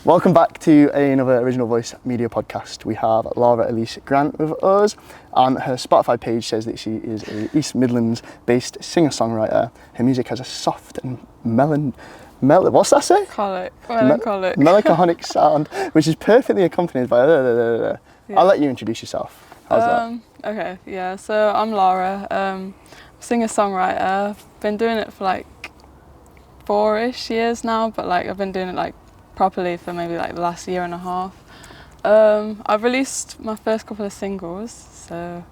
Welcome back to another Original Voice Media podcast. We have Lara Elise Grant with us, and her Spotify page says that she is a East Midlands-based singer-songwriter. Her music has a soft and what's that say? Melancholic sound, which is perfectly accompanied by Yeah. I'll let you introduce yourself. How's that? Okay, yeah, so I'm Lara, singer-songwriter. Been doing it for like 4-ish years now, but like I've been doing it like properly for maybe like the last year and a half. I've released my first couple of singles, so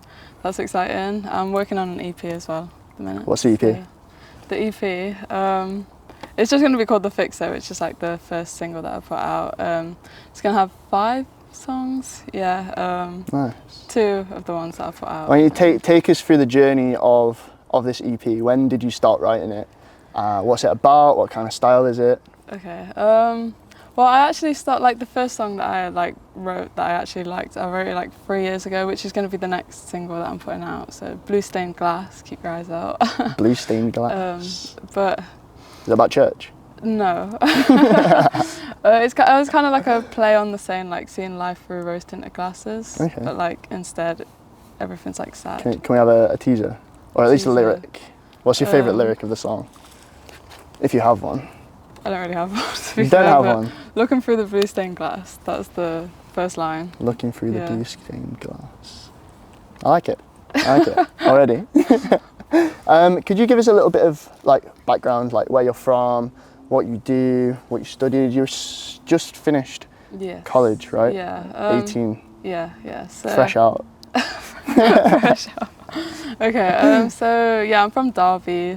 that's exciting. I'm working on an EP as well at the minute. What's the EP? So, the EP, it's just going to be called The Fixer, which is like the first single that I put out. It's going to have 5 songs, yeah. Nice. 2 of the ones that I put out. Why don't you take us through the journey of this EP? When did you start writing it? What's it about? What kind of style is it? Okay. Well, I actually the first song that I wrote that I actually liked. I wrote it like 3 years ago, which is going to be the next single that I'm putting out. So, Blue Stained Glass. Keep your eyes out. Blue Stained Glass. But is it about church? No. It was kind of like a play on the saying like seeing life through rose-tinted glasses. Okay. But like instead, everything's like sad. Can we have a teaser, or at least a lyric? What's your favourite lyric of the song, if you have one? I don't really have one. You don't have one? Looking through the blue stained glass. That's the first line. Looking through the blue stained glass. I like it already. Could you give us a little bit of like background, like where you're from, what you do, what you studied? You're just finished college, right? Yeah. 18. Yeah. So fresh out. Fresh out. Okay. So yeah, I'm from Derby,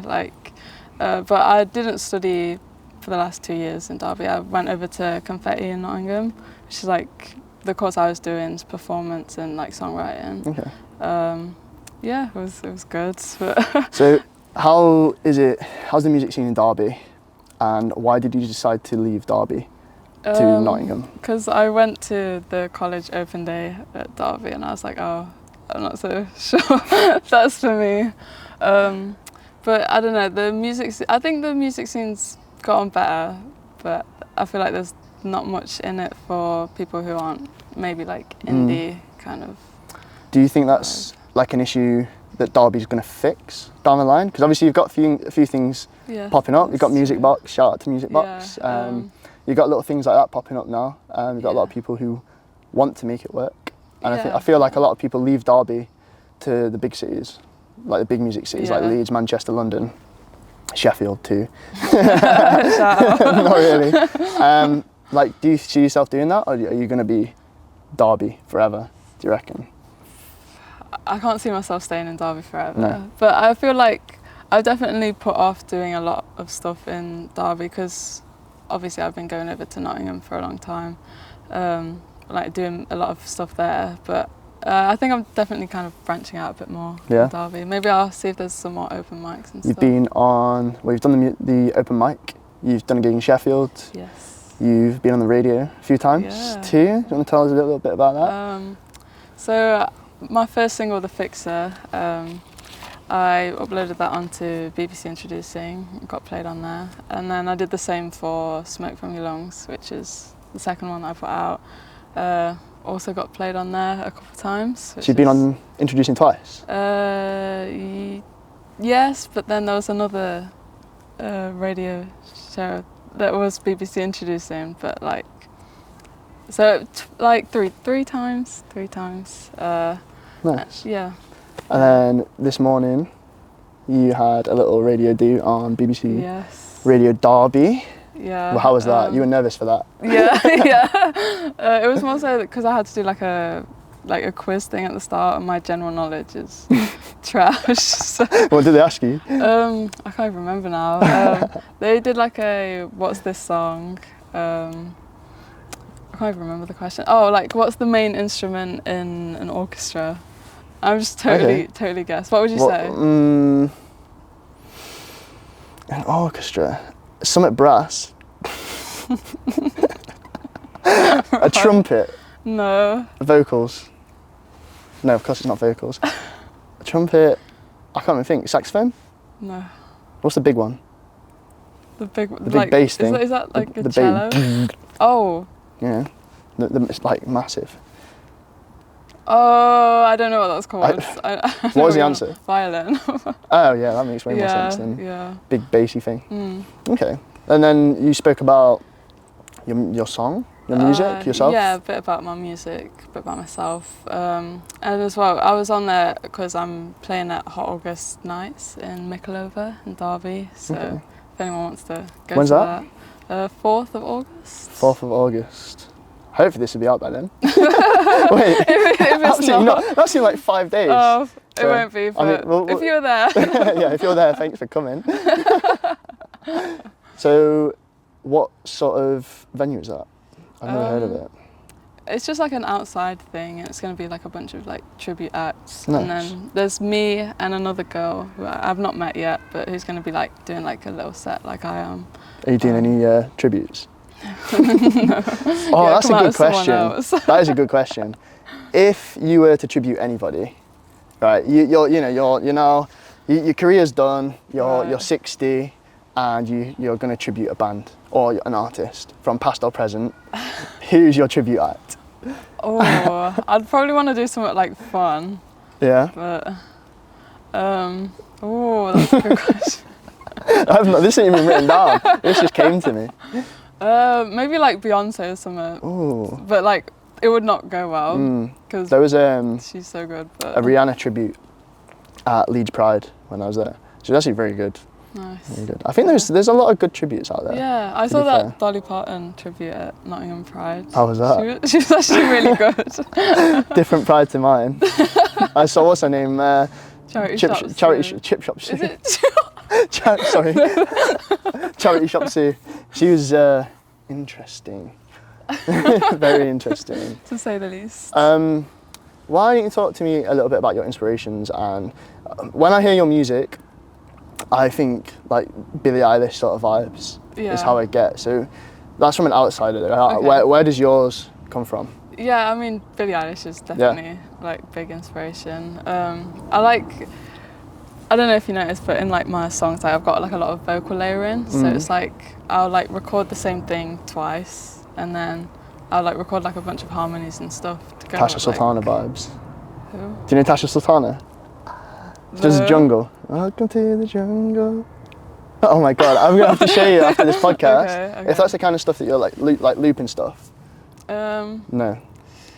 but I didn't study for the last 2 years in Derby. I went over to Confetti in Nottingham, which is like the course I was doing is performance and like songwriting. Okay. Yeah, it was good. But so how's the music scene in Derby, and why did you decide to leave Derby to Nottingham? Because I went to the college open day at Derby and I was like, oh, I'm not so sure that's for me. But I don't know, I think the music scene's gotten better, but I feel like there's not much in it for people who aren't maybe like indie kind of. Do you think that's like an issue that Derby's going to fix down the line? Because obviously you've got a few things popping up. You've got Music Box, shout out to Music Box. You've got little things like that popping up now. You've got a lot of people who want to make it work. And I feel like a lot of people leave Derby to the big cities, like the big music cities like Leeds, Manchester, London, Sheffield too. Not really. Do you see yourself doing that, or are you going to be Derby forever, do you reckon? I can't see myself staying in Derby forever. No. But I feel like I've definitely put off doing a lot of stuff in Derby because obviously I've been going over to Nottingham for a long time, like doing a lot of stuff there. But I think I'm definitely kind of branching out a bit more in Derby. Maybe I'll see if there's some more open mics and stuff. You've done the open mic. You've done a gig in Sheffield. Yes. You've been on the radio a few times too. Do you want to tell us a little bit about that? So my first single, The Fixer, I uploaded that onto BBC Introducing, got played on there. And then I did the same for Smoke From Your Lungs, which is the second one I put out. Also got played on there a couple of times. So you've been on Introducing twice? Yes, but then there was another radio show that was BBC Introducing, but three times. Nice. Yeah. And then this morning, you had a little radio do on BBC Radio Derby. Yeah. Well, how was that? You were nervous for that? Yeah, yeah. It was more so because I had to do like a quiz thing at the start, and my general knowledge is trash. So, what did they ask you? I can't even remember now. They did like a what's this song? I can't even remember the question. Oh, like what's the main instrument in an orchestra? I'm just totally guessed. What would you say? An orchestra. Summit brass. A trumpet. No. Vocals. No, of course it's not vocals. A trumpet. I can't even think. Saxophone? No. What's the big one? The big bass thing. Is that like a cello? Oh, you know, it's like massive. Oh, I don't know what that's called. What was the answer? Violin. Oh yeah, that makes way more sense than big bassy thing. Okay, and then you spoke about your song, your music, yourself. Yeah, a bit about my music, a bit about myself, and as well, I was on there because I'm playing at Hot August Nights in Mickleover in Derby. So if anyone wants to go When's to that? 4th of August. 4th of August. Hopefully this will be out by then. Wait, if it's not. That's in like 5 days. Oh, it so, won't be, but if you're there. Yeah, if you're there, thanks for coming. So, what sort of venue is that? I've never heard of it. It's just like an outside thing, and it's going to be like a bunch of like tribute acts. Nice. And then there's me and another girl who I've not met yet, but who's going to be like doing like a little set like I am. Are you doing any tributes? No. Oh, Yeah, that's a good question. That is a good question. If you were to tribute anybody, right? Your career's done. You're 60, and you're going to tribute a band or an artist from past or present. Who's your tribute act? Oh, I'd probably want to do something like fun. Yeah. But that's a good question. This ain't even written down. This just came to me. Maybe like Beyonce or something. Ooh. But like it would not go well because there was she's so good. But a Rihanna tribute at Leeds Pride when I was there. She was actually very good. Nice. Very good. I think there's a lot of good tributes out there. Yeah, I saw that Dolly Parton tribute at Nottingham Pride. How was that? She was actually really good. Different Pride to mine. I saw, what's her name? Chip Shop Sue. Is it? Sorry. Charity Shop Sue. She was interesting. Very interesting. To say the least. Why don't you talk to me a little bit about your inspirations? And when I hear your music, I think like Billie Eilish sort of vibes is how I get. So that's from an outsider. Okay. Where does yours come from? Yeah, I mean Billie Eilish is definitely like big inspiration. I don't know if you noticed, but in like my songs, like I've got like a lot of vocal layering. So it's like I'll like record the same thing twice, and then I'll like record like a bunch of harmonies and stuff together. Tasha Sultana vibes. Who? Do you know Tasha Sultana? She does the jungle. Welcome to the jungle. Oh my god, I'm gonna have to show you after this podcast. Okay. If that's the kind of stuff that you're like looping stuff. No.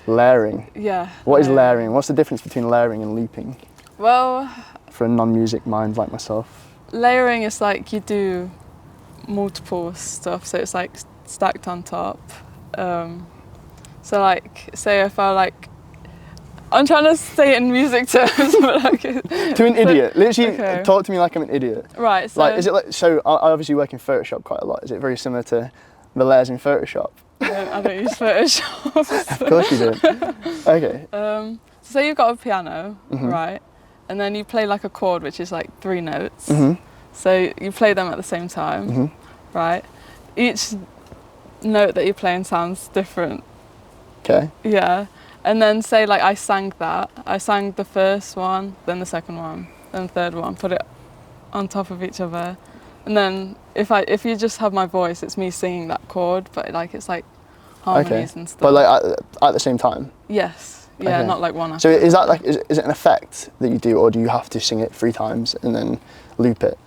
Layering. Yeah. What is layering? What's the difference between layering and looping? Well, for a non-music mind like myself. Layering is like you do multiple stuff, so it's like stacked on top. So like, say if I like, I'm trying to say it in music terms, but like to an idiot. Literally, talk to me like I'm an idiot. Right. So like, is it like? So I obviously work in Photoshop quite a lot. Is it very similar to the layers in Photoshop? I don't use Photoshop. Of course you do. Okay. So say you've got a piano, right, and then you play like a chord, which is like 3 notes. So you play them at the same time, right? Each note that you're playing sounds different. Okay. Yeah. And then say like I sang the first one, then the second one, then the third one, put it on top of each other. And then if you just have my voice, it's me singing that chord, but like it's like harmonies and stuff. But like at the same time? Yes. Yeah, not like one after. So is that like, is it an effect that you do, or do you have to sing it 3 times and then loop it?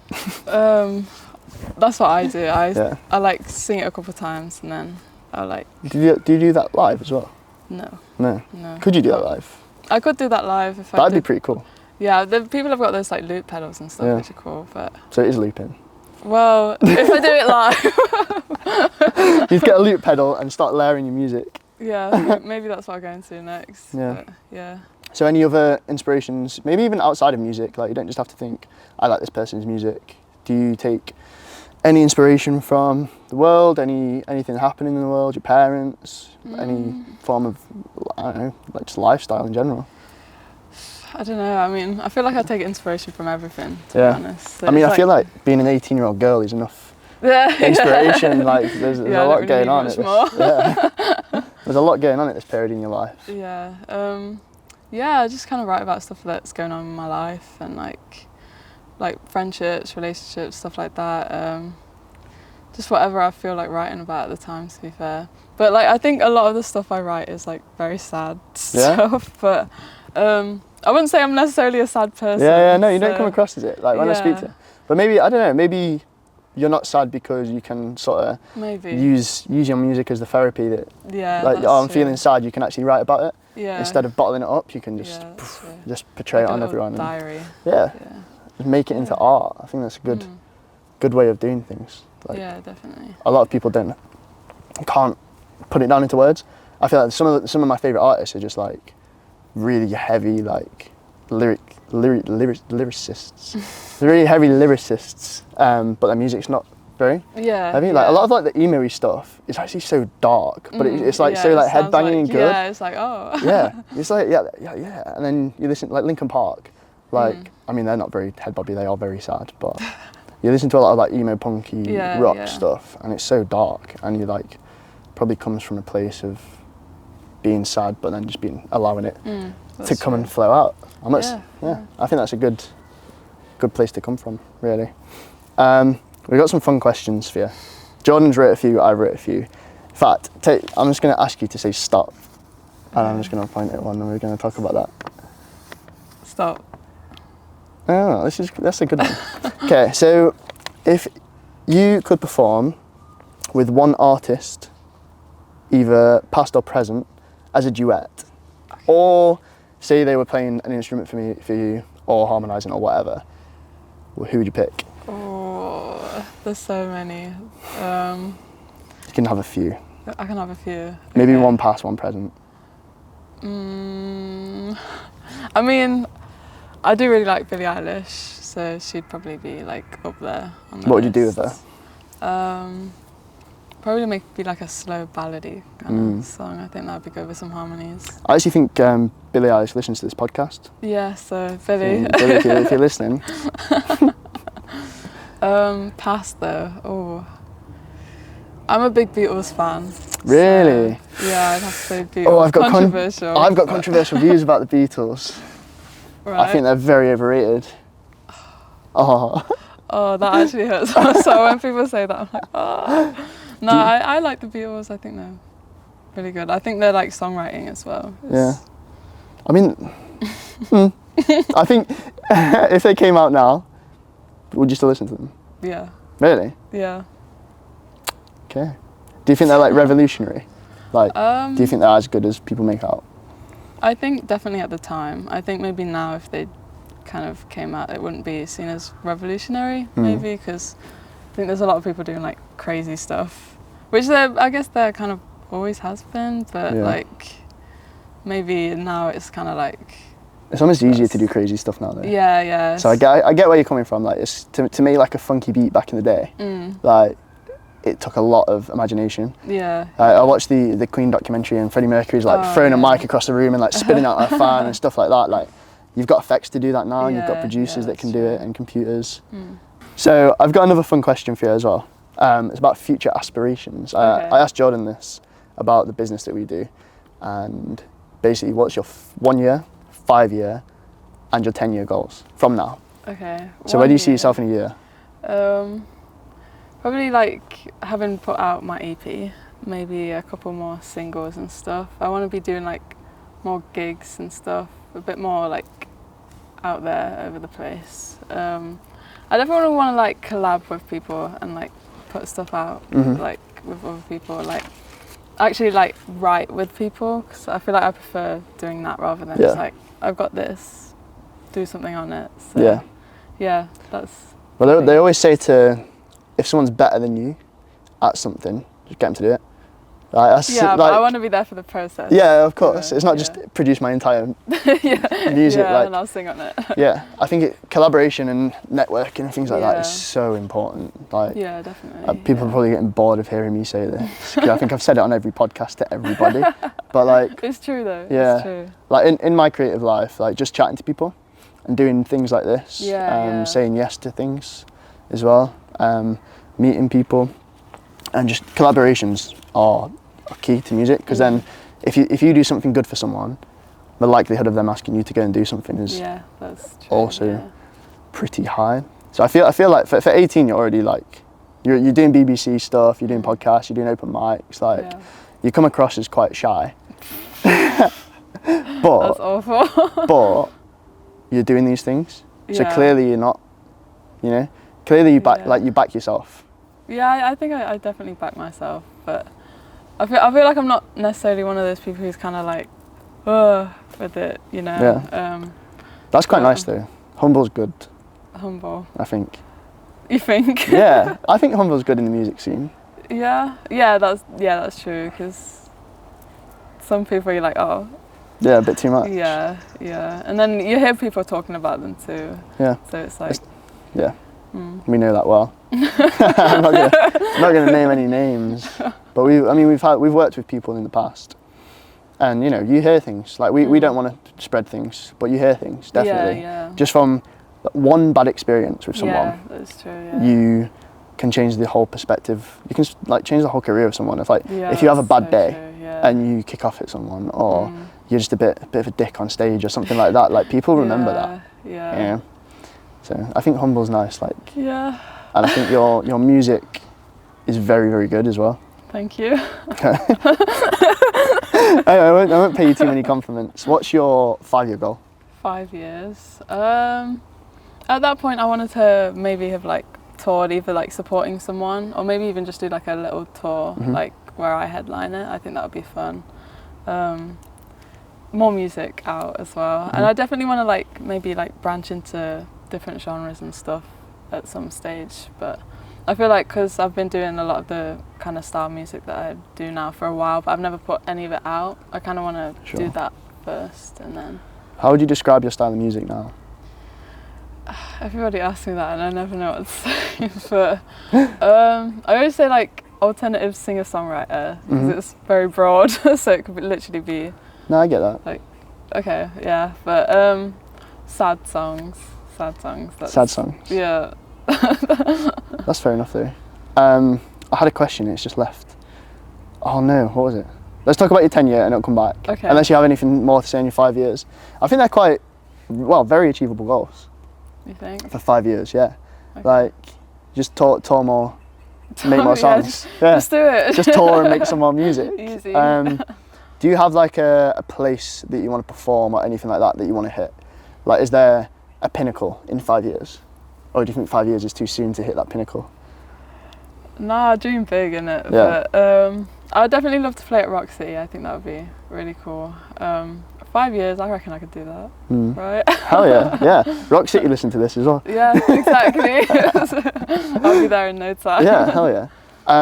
That's what I do. I like sing it a couple of times and then I like... Do you do that live as well? No. No? Could you do that live? I could do that live if That'd be pretty cool. Yeah, the people have got those like loop pedals and stuff, which are cool, but... So it is looping? Well, if I do it live... You'd get a loop pedal and start layering your music. Yeah, maybe that's what I'm going to next. Yeah. But, yeah. So any other inspirations, maybe even outside of music, like you don't just have to think, I like this person's music. Do you take any inspiration from the world, anything happening in the world, your parents, any form of, I don't know, like just lifestyle in general? I don't know, I mean, I feel like I take inspiration from everything, to be honest. So I mean, I feel like being an 18-year-old girl is enough inspiration, like there's a lot going on at this, there's a lot going on at this period in your life. Yeah, I just kind of write about stuff that's going on in my life and like friendships, relationships, stuff like that. Just whatever I feel like writing about at the time, to be fair. But like I think a lot of the stuff I write is like very sad stuff. But I wouldn't say I'm necessarily a sad person. Yeah, no, you don't come across as it. Like when I speak to you. But maybe, I don't know, maybe you're not sad because you can sort of use your music as the therapy that, like, I'm feeling sad, you can actually write about it. Yeah. Instead of bottling it up, you can just portray it on everyone. Diary. Just make it into art. I think that's a good way of doing things. Like, yeah, definitely. A lot of people can't put it down into words. I feel like some of my favourite artists are just like really heavy, like lyricists. They're really heavy lyricists, but their music's not very heavy. Like a lot of like the emo-y stuff is actually so dark, but it's like so like headbanging and good. Yeah, it's like it's like yeah. And then you listen like Linkin Park, like I mean they're not very head bobby, they are very sad, but you listen to a lot of like emo punky rock stuff, and it's so dark, and you like probably comes from a place of being sad, but then just allowing it to come and flow out. I think that's a good place to come from, really. We've got some fun questions for you. Jordan's wrote a few, I've wrote a few. In fact, I'm just going to ask you to say stop, and I'm just going to point at one, and we're going to talk about that. Stop. Oh, that's a good one. Okay, so if you could perform with one artist, either past or present, as a duet, or say they were playing an instrument for you, or harmonising or whatever, who would you pick? Oh, there's so many. You can have a few. I can have a few. Maybe one past, one present. I mean, I do really like Billie Eilish, so she'd probably be like up there on the What would you do with her? Probably make it be like a slow ballady kind of song. I think that'd be good with some harmonies. I actually think Billie Eilish listens to this podcast. Yeah, so Billie. Billie, if you're listening. Past though, I'm a big Beatles fan. Really? So, yeah, I'd have to say Beatles. Oh, I've got controversial. I've got controversial views about the Beatles. Right. I think they're very overrated. Oh, that actually hurts. So when people say that, I'm like, oh. No, I like the Beatles. I think they're really good. I think they're like songwriting as well. I mean, I think if they came out now, would you still listen to them? Yeah. Really? Yeah. Okay. Do you think they're like revolutionary? Like, do you think they're as good as people make out? I think definitely at the time. I think maybe now if they kind of came out, it wouldn't be seen as revolutionary, maybe, because I think there's a lot of people doing like crazy stuff, which I guess there kind of always has been, but like maybe now it's kind of like it's almost easier to do crazy stuff now, though. Yeah. So I get where you're coming from. Like, it's to me like a funky beat back in the day. Like, it took a lot of imagination. Yeah. I watched the Queen documentary, and Freddie Mercury's like throwing a mic across the room and like spinning out a fan and stuff like that. Like, you've got effects to do that now, and you've got producers that can do it, and computers. So I've got another fun question for you as well. It's about future aspirations. I asked Jordan this about the business that we do, and basically, what's your 1 year, 5 year, and your 10-year goals from now? Okay. So where do you see yourself in a year? Probably like having put out my EP, maybe a couple more singles and stuff. I want to be doing like more gigs and stuff, a bit more like out there over the place. I definitely want to like collab with people and like put stuff out like with other people, like actually like write with people, because I feel like I prefer doing that rather than just like I've got this, do something on it. So yeah, that's. Well, they always say if someone's better than you at something, just get them to do it. Like, but I want to be there for the process. Yeah, of course. It's not just produce my entire music. Like, and I'll sing on it. I think collaboration and networking and things like that is so important. Like, yeah, definitely. People are probably getting bored of hearing me say this. I think I've said it on every podcast to everybody. But like, it's true though. Yeah, it's true. Like in my creative life, like just chatting to people and doing things like this, saying yes to things as well, meeting people, and just collaborations are key to music, because then if you do something good for someone, the likelihood of them asking you to go and do something is that's true, also pretty high. So I feel like for 18 you're already like you're doing BBC stuff, you're doing podcasts, you're doing open mics, like you come across as quite shy. But that's awful. but you're doing these things, so clearly you're not. You know, clearly you back yourself. Yeah, I think I definitely back myself, but I feel like I'm not necessarily one of those people who's kind of like, with it, you know. Yeah. That's quite nice though. Humble's good. Humble. I think. You think? Yeah, I think humble's good in the music scene. Yeah, that's true. Because some people you're like, oh. Yeah, a bit too much. Yeah, and then you hear people talking about them too. Yeah. So it's like. We know that well. I'm not gonna name any names, but we've worked with people in the past, and you know, you hear things like we don't want to spread things, but you hear things definitely. Just from one bad experience with someone. Yeah, that's true. Yeah. You can change the whole perspective. You can like change the whole career of someone. If you have a bad day and you kick off at someone, or you're just a bit of a dick on stage or something like that, like people remember that. Yeah. You know? So I think humble's nice, like. Yeah. And I think your music is very, very good as well. Thank you. I won't pay you too many compliments. What's your 5-year goal? 5 years. At that point, I wanted to maybe have like toured, either like supporting someone, or maybe even just do like a little tour, like where I headline it. I think that would be fun. More music out as well, and I definitely want to like maybe like branch into different genres and stuff at some stage. But I feel like because I've been doing a lot of the kind of style music that I do now for a while, but I've never put any of it out. I kind of want to do that first, and then. How would you describe your style of music now? Everybody asks me that and I never know what to say, but I always say like alternative singer-songwriter, because it's very broad, so it could literally be... No, I get that. Like, okay, yeah, but sad songs. Sad songs? Yeah. That's fair enough though. I had a question, it's just left. Oh no, what was it? Let's talk about your 10-year and it'll come back. Okay. Unless you have anything more to say in your 5 years. I think they're quite, very achievable goals. You think? For 5 years, yeah. Okay. Like, just tour more, make more songs. Just do it. Just tour and make some more music. Easy. Do you have like a place that you want to perform or anything like that you want to hit? Like, is there a pinnacle in 5 years? Or do you think 5 years is too soon to hit that pinnacle? Nah, dream big, innit? Yeah. But I would definitely love to play at Rock City. I think that would be really cool. 5 years, I reckon I could do that. Right? Hell yeah, yeah. Rock City listen to this as well. Yeah, exactly. I'll be there in no time. Yeah, hell yeah.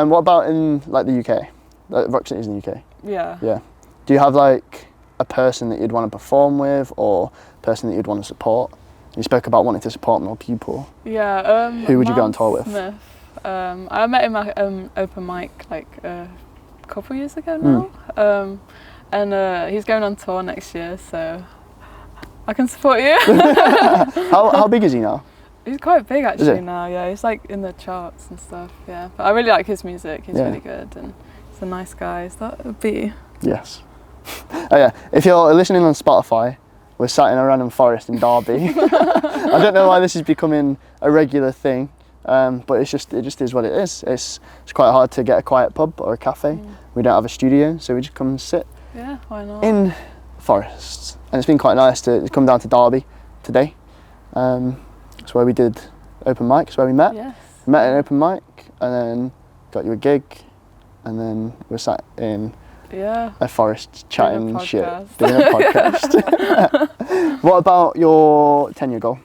What about in like the UK? Like, Rock City's in the UK. Yeah. Yeah. Do you have like a person that you'd want to perform with, or a person that you'd want to support? You spoke about wanting to support more people. Yeah. Who would you go on tour with? Smith. I met him at open mic like a couple years ago now. And he's going on tour next year, so I can support you. How big is he now? He's quite big actually now, yeah. He's like in the charts and stuff, yeah. But I really like his music, he's really good, and he's a nice guy, so that would be... Yes. Oh yeah, if you're listening on Spotify, we're sat in a random forest in Derby. I don't know why this is becoming a regular thing, but it just is what it is. It's quite hard to get a quiet pub or a cafe. We don't have a studio, so we just come and sit. Yeah, why not? In forests. And it's been quite nice to come down to Derby today. It's where we did open mic, it's where we met. Yes. We met at an open mic and then got you a gig, and then we sat in a forest chatting shit. Doing a podcast. What about your 10-year goal?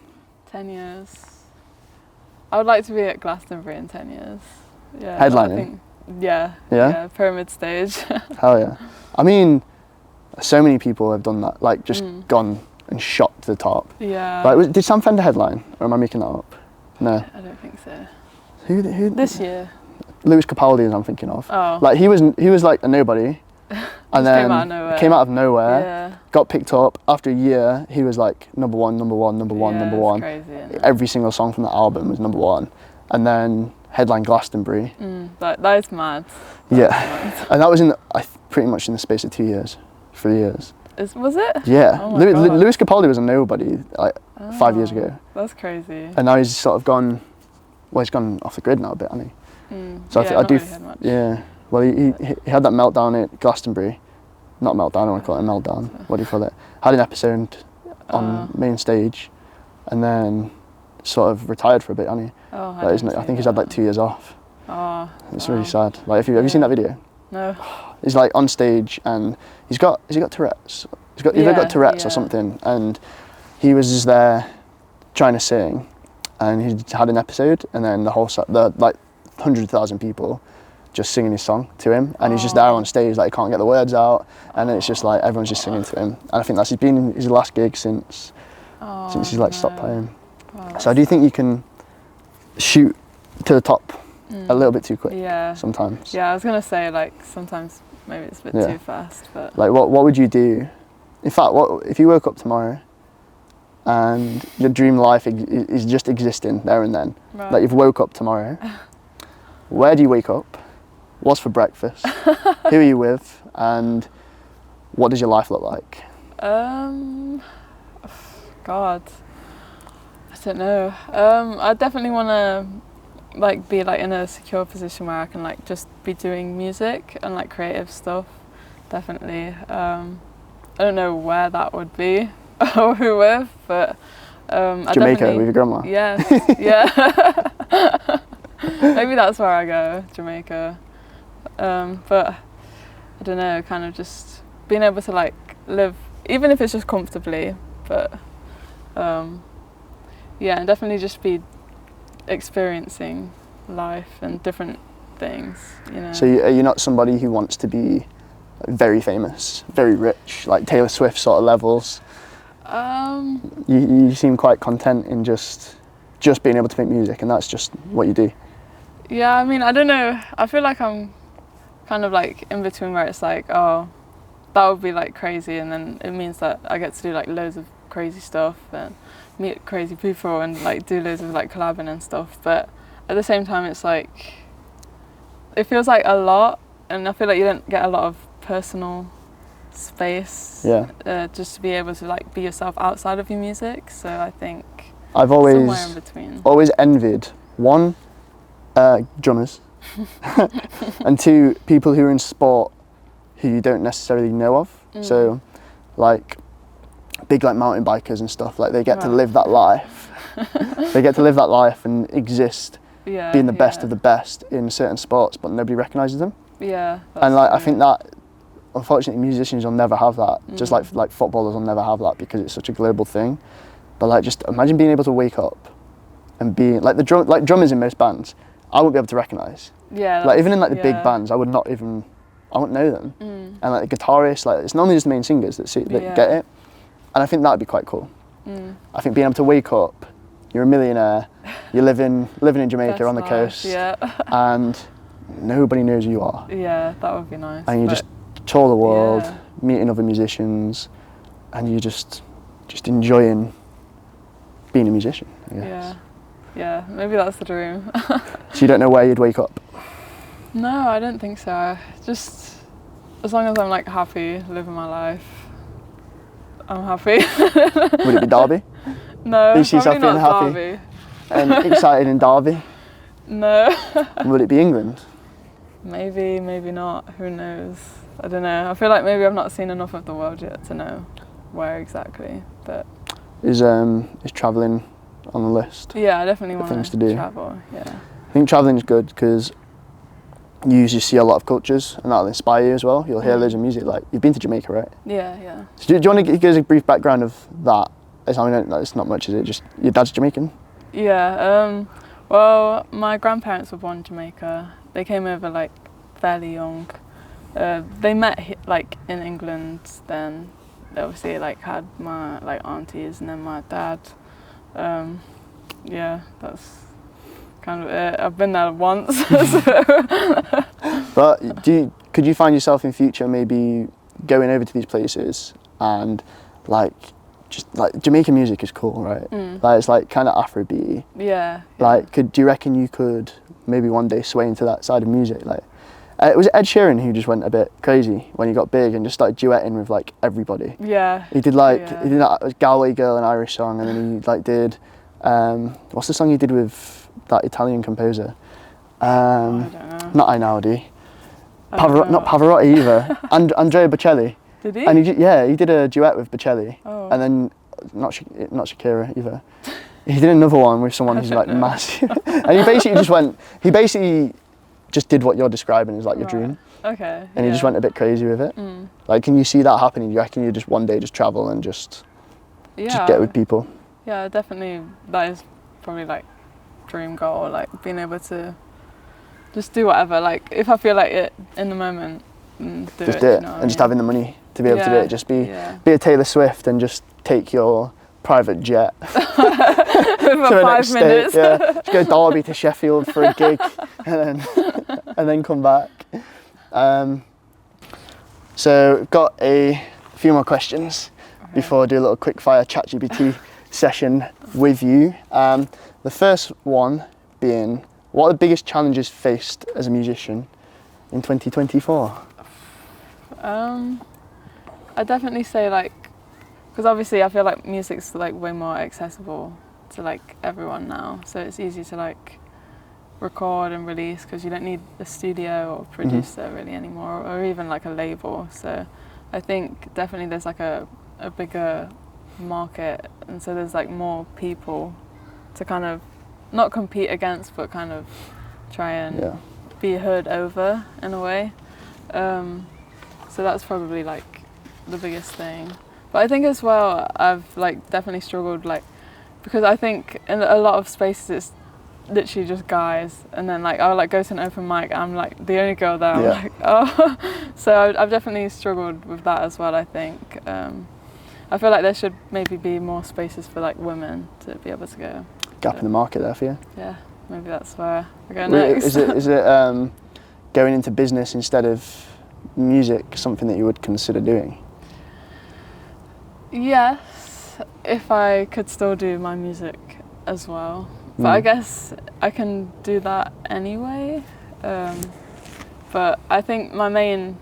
10 years. I would like to be at Glastonbury in 10 years. Yeah. Headlining? Yeah, pyramid stage. Hell yeah. I mean, so many people have done that, like just gone and shot to the top. Yeah. Like, did Sam Fender headline, or am I making that up? No. I don't think so. Who? This year. Lewis Capaldi is I'm thinking of. Oh. Like he was like a nobody, and then came out of nowhere. Yeah. Got picked up after a year. He was like number one. Crazy, every single song from the album was number one, and then headline Glastonbury. That is mad. And that was pretty much in the space of 2 years, 3 years. Was it? Yeah. Oh my God. Lewis Capaldi was a nobody like 5 years ago. That's crazy. And now he's sort of gone. Well, he's gone off the grid now a bit, hasn't he? So I do. Really heard much. Yeah. Well, he had that meltdown at Glastonbury. Not meltdown, I want to call it a meltdown. What do you call it? Had an episode on main stage, and then sort of retired for a bit, hasn't he? Oh, I think he's had like 2 years off. Oh, it's really sad. Like, have you seen that video? No. He's like on stage, and has he got Tourette's? He's either got Tourette's or something, and he was just there trying to sing, and he had an episode, and then the like 100,000 people just singing his song to him, and he's just there on stage, like he can't get the words out, and it's just like everyone's just singing to him. And I think he's been his last gig since he's like stopped playing. Wow, so I do think you can shoot to the top a little bit too quick. Yeah. Sometimes. Yeah, I was gonna say like sometimes maybe it's a bit too fast, but like what would you do? In fact, what if you woke up tomorrow and your dream life is just existing there and then? Right. Like you've woke up tomorrow. Where do you wake up? What's for breakfast? Who are you with? And what does your life look like? God, I don't know. I definitely want to like be like in a secure position where I can like just be doing music and like creative stuff. Definitely. I don't know where that would be or who with, but Jamaica with your grandma. Yes, yeah. Maybe that's where I go, Jamaica. But I don't know, kind of just being able to like live, even if it's just comfortably, but yeah, and definitely just be experiencing life and different things, you know. So are you not somebody who wants to be very famous, very rich, like Taylor Swift sort of levels? You seem quite content in just being able to make music, and that's just what you do. Yeah, I mean, I don't know. I feel like I'm kind of like in between where it's like, oh, that would be like crazy, and then it means that I get to do like loads of crazy stuff and meet crazy people and like do loads of like collabing and stuff. But at the same time, it's like, it feels like a lot, and I feel like you don't get a lot of personal space. Yeah. Just to be able to like be yourself outside of your music. So I think I've somewhere in between. Always envied one, drummers, and two, people who are in sport who you don't necessarily know of. So like big like mountain bikers and stuff, like they get to live that life. They get to live that life and exist, being the best of the best in certain sports, but nobody recognises them. Yeah. And like I think that unfortunately musicians will never have that. Just like footballers will never have that because it's such a global thing. But like just imagine being able to wake up and being like drummers in most bands, I wouldn't be able to recognise. Yeah. Like even in like the big bands, I wouldn't know them. And like the guitarists, like it's normally just the main singers that get it. And I think that'd be quite cool. I think being able to wake up, you're a millionaire, you're living in Jamaica on the coast, and nobody knows who you are. Yeah, that would be nice. And you just tour the world, meeting other musicians, and you're just enjoying being a musician, I guess. Yeah, maybe that's the dream. So you don't know where you'd wake up? No, I don't think so. Just as long as I'm like happy living my life, I'm happy. Would it be Derby? No, you see probably yourself not being happy Derby. and excited in Derby? No. Would it be England? Maybe, maybe not. Who knows? I don't know. I feel like maybe I've not seen enough of the world yet to know where exactly. But is travelling on the list? Yeah, I definitely want things to do. Travel. Yeah. I think travelling is good because you usually see a lot of cultures, and that'll inspire you as well. You'll hear loads of music. Like you've been to Jamaica, right? Yeah. So do you want to give us a brief background of that? It's not much, is it? Just your dad's Jamaican? Yeah. Well, my grandparents were born in Jamaica. They came over like fairly young. They met like in England. Then they obviously like had my like aunties and then my dad. Yeah, that's kind of it. I've been there once. But could you find yourself in future maybe going over to these places and like just like Jamaican music is cool, right? Like it's like kind of Afrobeat. Yeah. Like do you reckon you could maybe one day sway into that side of music? Like was it Ed Sheeran who just went a bit crazy when he got big and just started duetting with like everybody? Yeah. He did that Galway Girl, an Irish song, and then he like did what's the song he did with that Italian composer? I don't know. Not Einaudi. Not Pavarotti either. Andrea Bocelli. Did he? And he did a duet with Bocelli. Oh. And then not Shakira either. He did another one with someone who's like massive. And he basically just did what you're describing as like your dream. Okay. And he just went a bit crazy with it. Like, can you see that happening? Do you reckon you just one day just travel and just get with people? Yeah, definitely. That is probably like dream goal, like being able to just do whatever. Like if I feel like it in the moment, just do it. And just having the money to be able to do it. Just be a Taylor Swift and just take your private jet for 5 minutes. Just go Derby to Sheffield for a gig and then come back. So we've got a few more questions before I do a little quick fire ChatGPT session with you. The first one being, what are the biggest challenges faced as a musician in 2024? I definitely say like, because obviously I feel like music's like way more accessible to like everyone now, so it's easy to like record and release because you don't need a studio or producer really anymore, or even like a label. So I think definitely there's like a bigger market, and so there's like more people to kind of not compete against, but kind of try and be heard over in a way. So that's probably like the biggest thing. But I think as well, I've like definitely struggled, like, because I think in a lot of spaces it's literally just guys, and then like I'll like go to an open mic, I'm like the only girl there. I'm like, oh. So I've definitely struggled with that as well. I think I feel like there should maybe be more spaces for like women to be able to go. Gap in the market there for you. Yeah, maybe that's where I go next. Is it going into business instead of music something that you would consider doing? Yes, if I could still do my music as well. But I guess I can do that anyway. But I think my main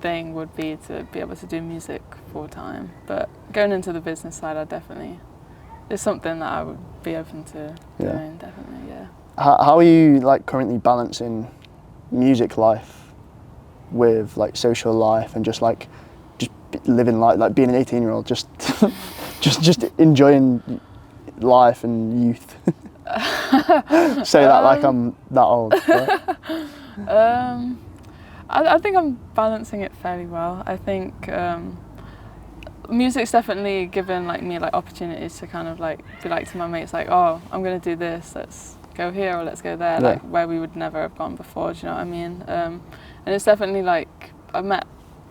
thing would be to be able to do music full time. But going into the business side, I definitely, it's something that I would be open to doing, definitely, yeah. How are you like currently balancing music life with like social life and just living life, like being an 18-year-old, just enjoying life and youth? Say that like I'm that old. Right? I think I'm balancing it fairly well. I think music's definitely given like me like opportunities to kind of like be like to my mates like, oh, I'm gonna do this, let's go here or let's go there, like where we would never have gone before. Do you know what I mean? And it's definitely like I've met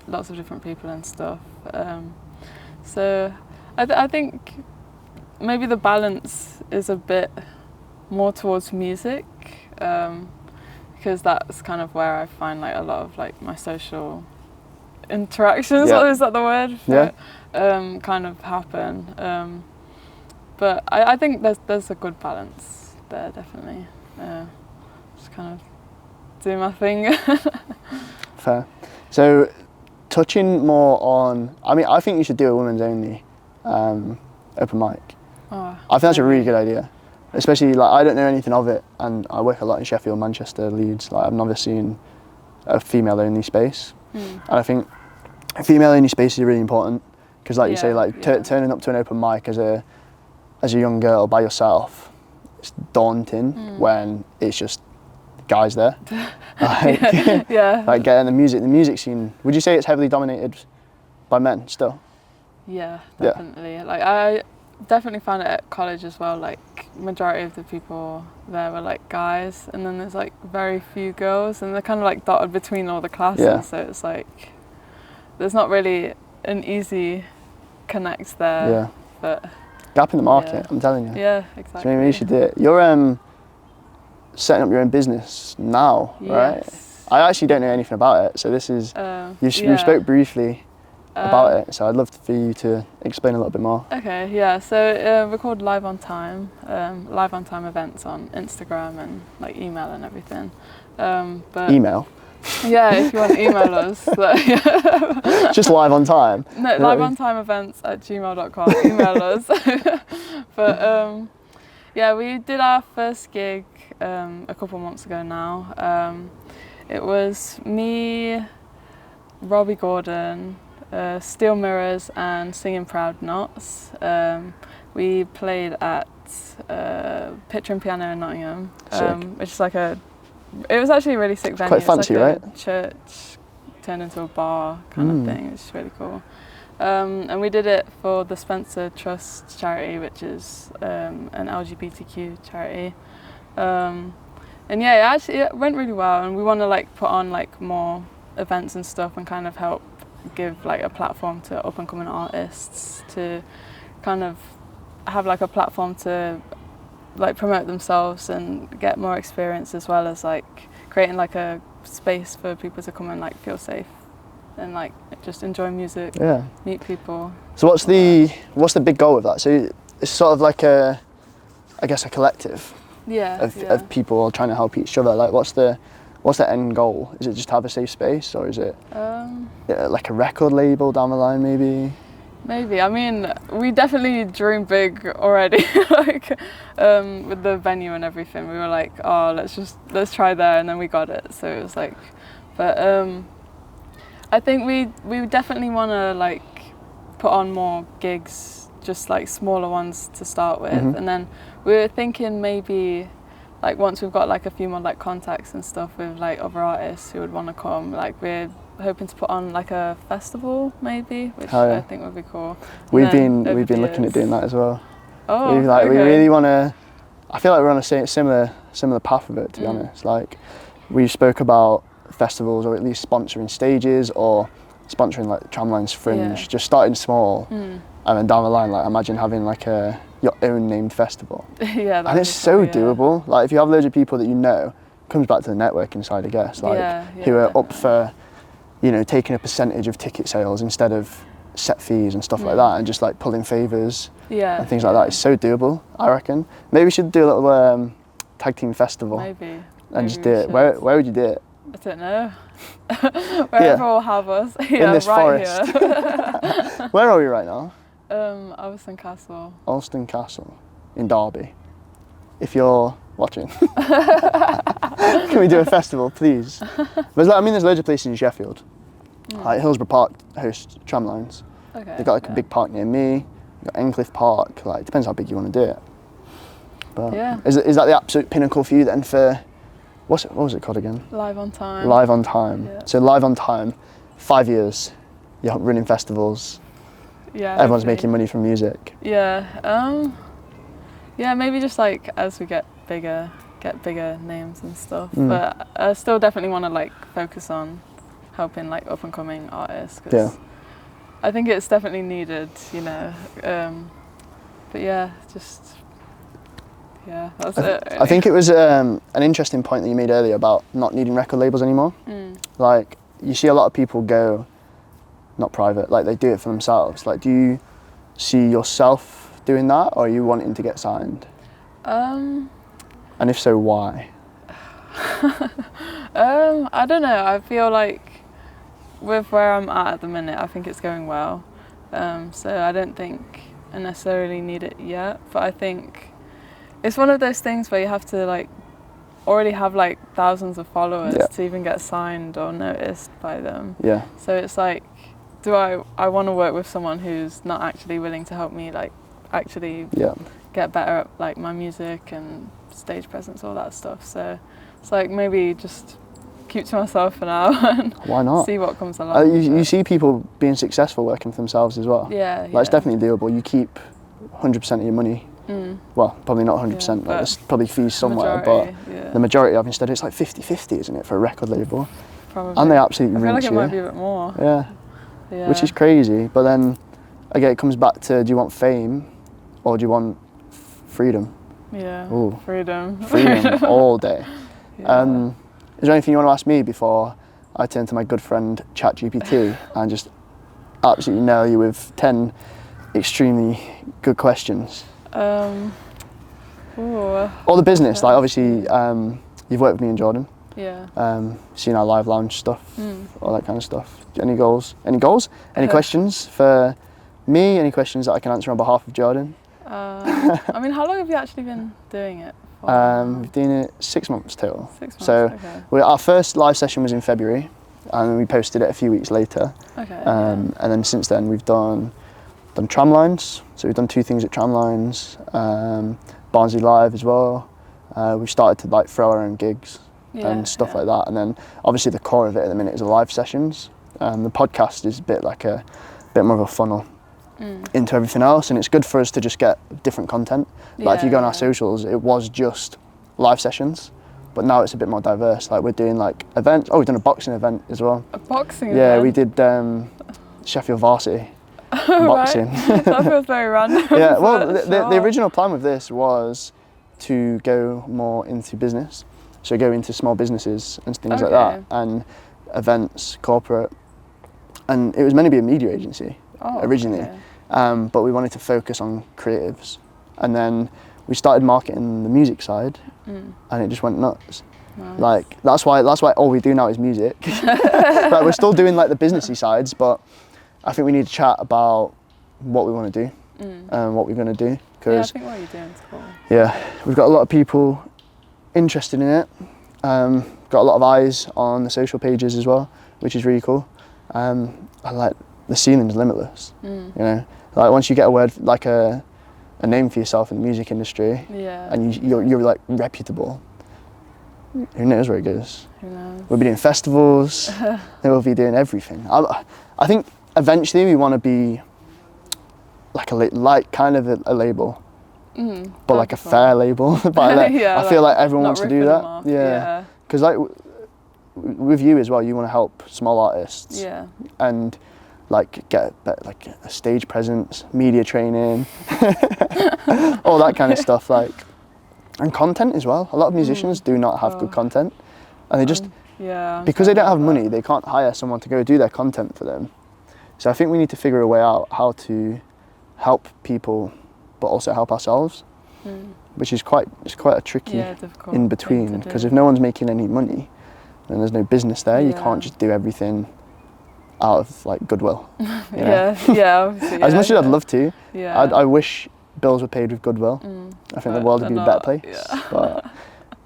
lots of different people and stuff. So I think maybe the balance is a bit more towards music, because that's kind of where I find like a lot of like my social interactions, is that the word? Kind of happen. But I think there's a good balance there, definitely. Just kind of do my thing. Fair. So touching more on, I think you should do a women's only open mic. I think that's a really good idea. Especially like I don't know anything of it, and I work a lot in Sheffield, Manchester, Leeds. Like I've never seen a female-only space, and I think a female-only space is really important because, like you say, like turning up to an open mic as a young girl by yourself, it's daunting when it's just guys there. Like, like getting the music scene. Would you say it's heavily dominated by men still? Yeah, definitely. Like I definitely found it at college as well. Like majority of the people there were like guys, and then there's like very few girls, and they're kind of like dotted between all the classes. So it's like there's not really an easy connect there. But gap in the market, I'm telling you. Yeah, exactly. So maybe you should do it. You're setting up your own business now, right? I actually don't know anything about it, so this is you spoke briefly about it, so I'd love for you to explain a little bit more. Okay, yeah, so we're called Live on Time, Live on Time events on Instagram and like email and everything. But email? Yeah, if you want to email us. Just Live on Time? No, liveontimeevents@gmail.com, email us. But yeah, we did our first gig a couple months ago now. It was me, Robbie Gordon, Steel Mirrors and Singing Proud Knots. We played at Pitcher and Piano in Nottingham, which is like it was actually a really sick venue. Quite fancy, it's like right? A church turned into a bar kind of thing, which is really cool. And we did it for the Spencer Trust charity, which is an LGBTQ charity. And yeah, it went really well, and we want to like put on like more events and stuff and kind of help give like a platform to up and coming artists to kind of have like a platform to like promote themselves and get more experience, as well as like creating like a space for people to come and like feel safe and like just enjoy music, meet people. So what's the big goal of that? So it's sort of like a collective of people all trying to help each other. Like what's the end goal? Is it just to have a safe space, or is it like a record label down the line maybe? Maybe. I mean, we definitely dream big already, like with the venue and everything. We were like, oh, let's try there, and then we got it. So it was like, but I think we definitely want to like put on more gigs, just like smaller ones to start with, and then we were thinking maybe like once we've got like a few more like contacts and stuff with like other artists who would want to come, like we're hoping to put on like a festival maybe, which I think would be cool. We've been looking at doing that as well. Oh, we really want to. I feel like we're on a similar path of it, to be honest. Like we spoke about festivals, or at least sponsoring stages, or sponsoring like Tramline's Fringe, just starting small, and then down the line, like imagine having like your own named festival. And it's so doable. Like if you have loads of people that you know, it comes back to the networking side, I guess. Like who are up for, taking a percentage of ticket sales instead of set fees and stuff like that, and just like pulling favours and things like that. It's so doable, I reckon. Maybe we should do a little tag team festival. Maybe just do it. Where would you do it? I don't know. Wherever will have us. In this forest. Here. Where are we right now? Alston Castle. Alston Castle in Derby. If you're watching, can we do a festival, please? There's loads of places in Sheffield. Like Hillsborough Park hosts tramlines. Okay. They've got like a big park near me. You've got Endcliffe Park. Like it depends how big you want to do it. But is that the absolute pinnacle for you then? For what was it called again? Live on Time. Live on Time. Yeah. So Live on Time, 5 years. You're running festivals. Yeah. Everyone's making money from music. Yeah. Yeah. Maybe just like as we get bigger names and stuff. But I still definitely want to like focus on helping like up and coming artists. Cause I think it's definitely needed, but yeah, just. Yeah, that's it. I think it was an interesting point that you made earlier about not needing record labels anymore. Like, you see a lot of people go, not private, like they do it for themselves. Like, do you see yourself doing that, or are you wanting to get signed? And if so, why? I don't know. I feel like with where I'm at the minute, I think it's going well. So I don't think I necessarily need it yet, but I think it's one of those things where you have to like already have like thousands of followers to even get signed or noticed by them. Yeah. So it's like, do I want to work with someone who's not actually willing to help me like actually get better at like my music and stage presence, all that stuff. So it's like maybe just keep to myself for now and why not see what comes along. You see people being successful working for themselves as well. It's definitely doable. You keep 100% of your money. Well, probably not 100%, like there's probably fees somewhere, but the majority of instead it's like 50-50, isn't it, for a record label? Probably. And they absolutely I feel like rinse it might be a bit more. Yeah. Which is crazy, but then again it comes back to, do you want fame or do you want freedom? Ooh. Freedom all day. Is there anything you want to ask me before I turn to my good friend ChatGPT and just absolutely nail you with 10 extremely good questions? Or the business, like obviously you've worked with me and Jordan. Seen our live lounge stuff, all that kind of stuff. Any goals? Any questions for me? Any questions that I can answer on behalf of Jordan? I mean, how long have you actually been doing it We've been doing it 6 months total. 6 months, So okay. our first live session was in February, and we posted it a few weeks later. Okay. And then since then we've done tramlines. So we've done 2 things at tramlines, Barnsley Live as well. We've started to like throw our own gigs and stuff like that. And then obviously the core of it at the minute is the live sessions. The podcast is a bit more of a funnel into everything else, and it's good for us to just get different content. Like if you go on our socials, it was just live sessions, but now it's a bit more diverse. Like we're doing like events. Oh, we've done a boxing event as well. A boxing event? Yeah, event? we did Sheffield Varsity boxing. Right. That feels very random. Yeah, well, the original plan with this was to go more into business, so go into small businesses and things like that, and events, corporate, and it was meant to be a media agency originally. But we wanted to focus on creatives, and then we started marketing the music side, and it just went nuts. Nice. Like that's why all we do now is music. Like we're still doing like the businessy sides, but I think we need to chat about what we want to do and what we're going to do. Yeah, I think what you're doing is cool. Yeah, we've got a lot of people interested in it. Got a lot of eyes on the social pages as well, which is really cool. I like the ceiling's limitless. You know, like once you get a word like a name for yourself in the music industry, and you're like reputable. Who knows where it goes? Who knows? We'll be doing festivals. We'll be doing everything. I think eventually we want to be like kind of a label, but like a fair label. But I feel like everyone wants to do that. Yeah, because like with you as well, you want to help small artists. Yeah, and like get like a stage presence, media training, all that kind of stuff. Like, and content as well. A lot of musicians do not have good content, and they just because they don't have money, they can't hire someone to go do their content for them. So I think we need to figure a way out how to help people, but also help ourselves, which is quite a tricky in between. Because if no one's making any money, then there's no business there. You can't just do everything out of like goodwill. You know? Obviously. As much as I'd love to, I wish bills were paid with goodwill. I think the world would be a better place, but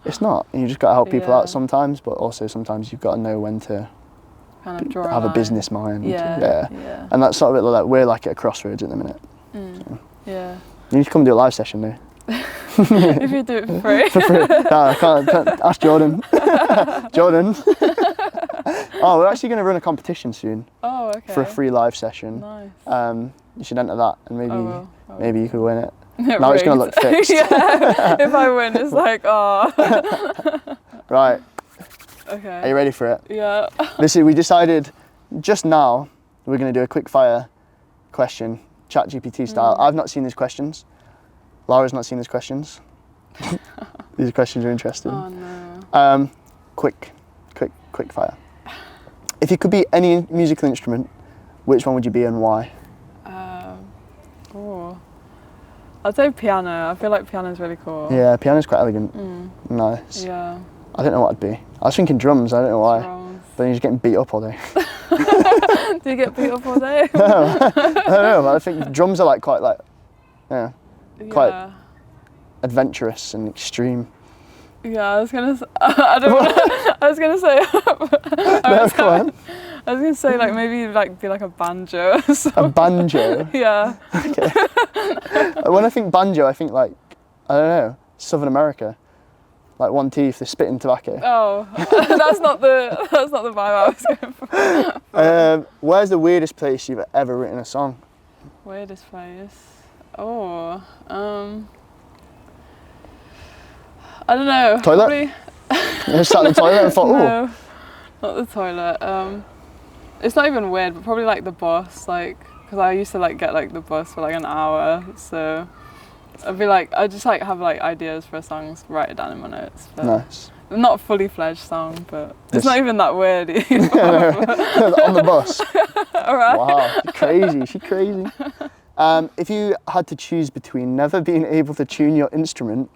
it's not. And you just got to help people out sometimes, but also sometimes you've got to know when to kind of have a business mind. And that's sort of it. Like we're like at a crossroads at the minute. So. Yeah. You need to come do a live session though. If you do it for free. For free. No, I can't. Ask Jordan. Jordan. Oh, we're actually going to run a competition soon. Oh, okay. For a free live session. Nice. You should enter that, and maybe you could win it. Now it's going to look fixed. If I win, it's like, oh. Right. Okay. Are you ready for it? Yeah. We decided just now we're going to do a quick fire question, ChatGPT style. I've not seen these questions. Lara's not seen these questions. These questions are interesting. Oh no. Quick fire. If you could be any musical instrument, which one would you be and why? I'd say piano. I feel like piano's really cool. Yeah, piano's quite elegant. Nice. Yeah. I don't know what I'd be. I was thinking drums, I don't know why. Drums. But you're just getting beat up all day. Do you get beat up all day? No, I don't know, but I think drums are like quite quite adventurous and extreme. Yeah, I was gonna say, I was gonna say, I was gonna say like maybe like be like a banjo or something. A banjo? Yeah. Okay. When I think banjo, I think like, I don't know, Southern America. Like one teeth, they're spitting tobacco. Oh, that's not the vibe I was going for. Where's the weirdest place you've ever written a song? Weirdest place? Oh, I don't know. Toilet? You sat in the toilet and thought, no, not the toilet. It's not even weird, but probably like the bus, like, because I used to like get like the bus for like an hour, so I just like have like ideas for songs, write it down in my notes. But nice. Not a fully fledged song, but it's not even that weird either. On the bus. Alright. Wow, she's crazy. If you had to choose between never being able to tune your instrument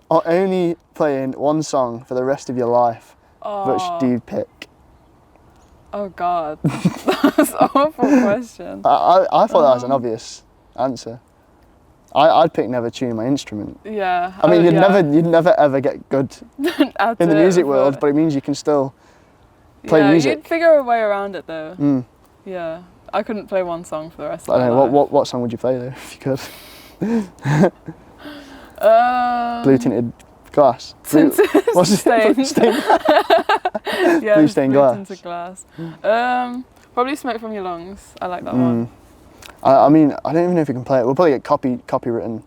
or only playing one song for the rest of your life, which do you pick? Oh God, that's an awful question. I thought that was an obvious answer. I'd pick never tuning my instrument. Yeah. I mean, you'd never ever get good in the music world, but it means you can still play music. You'd figure a way around it though. Yeah. I couldn't play one song for the rest of my life. What song would you play though, if you could? Blue tinted glass. What's stained? Yeah, blue stained glass. Tinted glass. Probably Smoke from Your Lungs. I like that one. I mean, I don't even know if we can play it. We'll probably get copywritten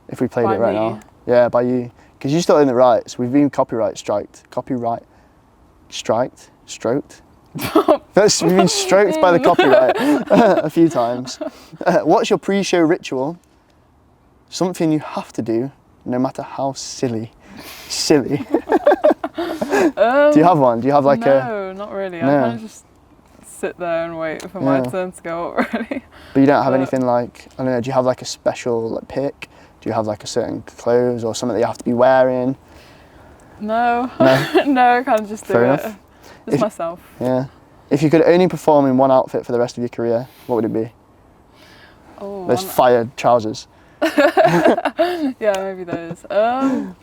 if we played it right now. Yeah, by you. Because you still own the rights. We've been copyright stroked. We've been stroked by the copyright a few times. What's your pre-show ritual? Something you have to do, no matter how silly. Do you have one? Do you have like No, not really. No. I kind of just sit there and wait for my turn to go up, really. But you don't have anything like, I don't know, do you have like a special like pick? Do you have like a certain clothes or something that you have to be wearing? No, I kind of just do it. Just myself. Yeah. If you could only perform in one outfit for the rest of your career, what would it be? Oh, those fire trousers. Yeah, maybe those. I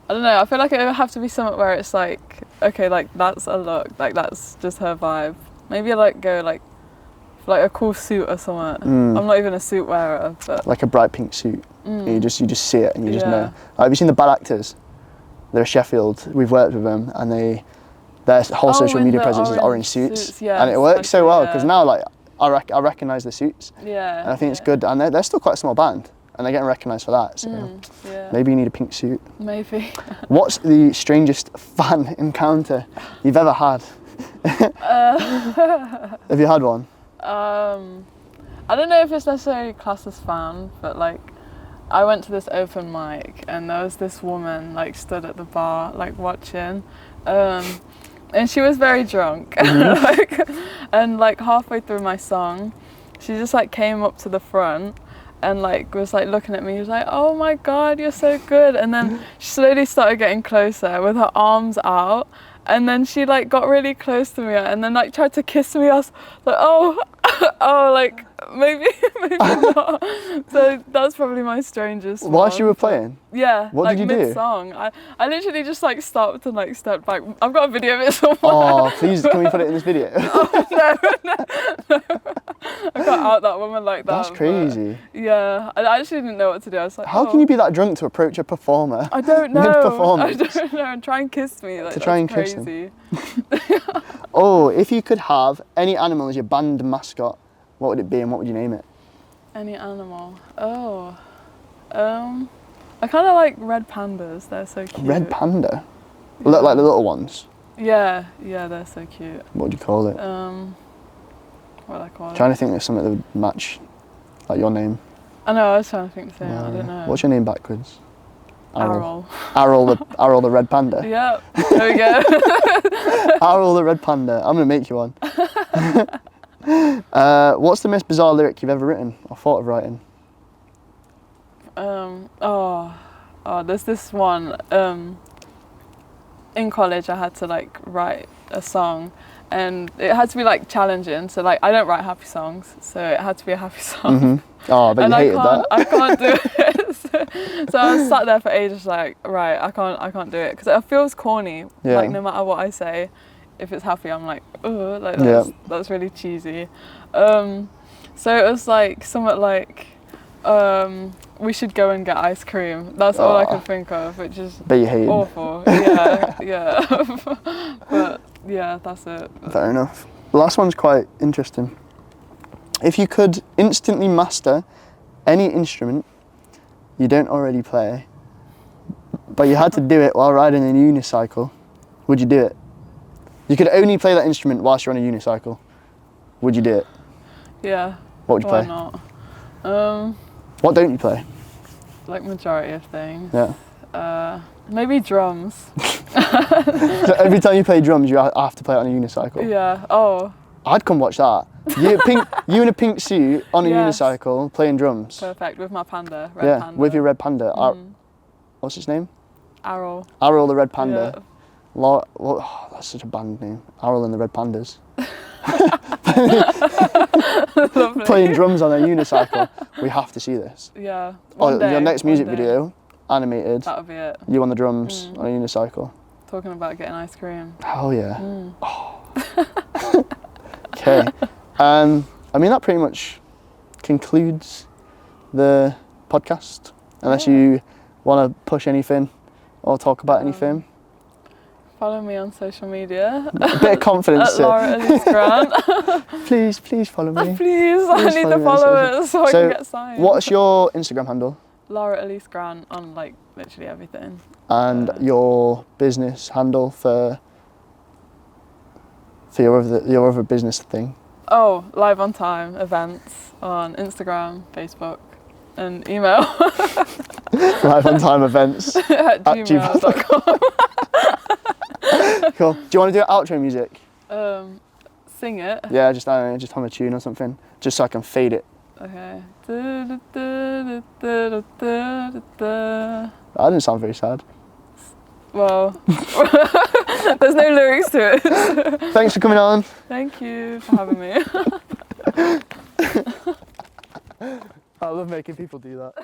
don't know, I feel like it would have to be something where it's like, okay, like that's a look, like that's just her vibe. Maybe I like go like a cool suit or something. I'm not even a suit wearer, but like a bright pink suit. You just see it and you just know. Have you seen the Bad Actors? They're Sheffield. We've worked with them, and their whole social media presence is orange suits, and it works so well because now like I recognise the suits. Yeah. And I think it's good, and they're still quite a small band, and they're getting recognised for that. So maybe you need a pink suit. Maybe. What's the strangest fan encounter you've ever had? Have you had one? I don't know if it's necessarily classed as fan, but like I went to this open mic and there was this woman like stood at the bar like watching, and she was very drunk. and like halfway through my song, she just like came up to the front and like was like looking at me. She was like, "Oh my God, you're so good!" And then she slowly started getting closer with her arms out. And then she like got really close to me and then like tried to kiss me. I was like, oh, like maybe not. So that's probably my strangest Whilst you were playing? Yeah. What like, did you mid-song. I literally just like stopped and like stepped back. I've got a video of it somewhere. Oh, please, can we put it in this video? Oh, no. I can't out that woman like that. That's crazy. Yeah, I actually didn't know what to do. I was like, how can you be that drunk to approach a performer? I don't know. Mid-performance? I don't know. And try and kiss me. Like, to try and crazy. Kiss him. Oh, if you could have any animal as your band mascot, what would it be and what would you name it? Any animal? Oh. I kind of like red pandas. They're so cute. Red panda? Yeah. Look like the little ones? Yeah, they're so cute. What would you call it? What would I call it? Trying to think of something that would match like your name. I know, I was trying to think the same. I don't know. What's your name backwards? Aral. Aral the red panda. Yeah, there we go. Aral the red panda. I'm gonna make you one. What's the most bizarre lyric you've ever written or thought of writing? There's this one. In college, I had to like write a song, and it had to be like challenging. So like I don't write happy songs, so it had to be a happy song. Mm-hmm. Oh, but you hated that. I can't do it. So I was sat there for ages, like, right, I can't do it because it feels corny. Yeah. Like no matter what I say, if it's happy, I'm like, oh, like that's really cheesy. So it was like somewhat like, we should go and get ice cream. That's all I could think of, which is awful. Yeah. But yeah, that's it. Fair enough. The last one's quite interesting. If you could instantly master any instrument you don't already play, but you had to do it while riding a unicycle, would you do it? You could only play that instrument whilst you're on a unicycle. Would you do it? Yeah. What would you play? Why not? What don't you play? Like majority of things. Yeah. Maybe drums. So every time you play drums, you have to play it on a unicycle? Yeah. Oh. I'd come watch that. You in a pink suit on a unicycle playing drums. Perfect, with my panda, red panda. With your red panda. What's his name? Aral. Aral the red panda. Yeah. Lara, that's such a band name. Aral and the Red Pandas. Lovely. playing drums on a unicycle. We have to see this. Yeah. Your next music video, animated. That would be it. You on the drums on a unicycle. Talking about getting ice cream. Hell yeah. Oh. Okay. I mean, that pretty much concludes the podcast. Unless you want to push anything or talk about anything. Follow me on social media. A bit of confidence. At Lara Elise Grant. Please follow me. Please, I need the followers so I can get signed. What's your Instagram handle? Lara Elise Grant on like literally everything. And your business handle for your other business thing? Oh, Live on Time events on Instagram, Facebook, and email. Live on Time events at gmail.com. Cool. Do you want to do outro music? Sing it. Yeah, just hum a tune or something, just so I can fade it. Okay. That didn't sound very sad. Well, there's no lyrics to it. Thanks for coming on. Thank you for having me. I love making people do that.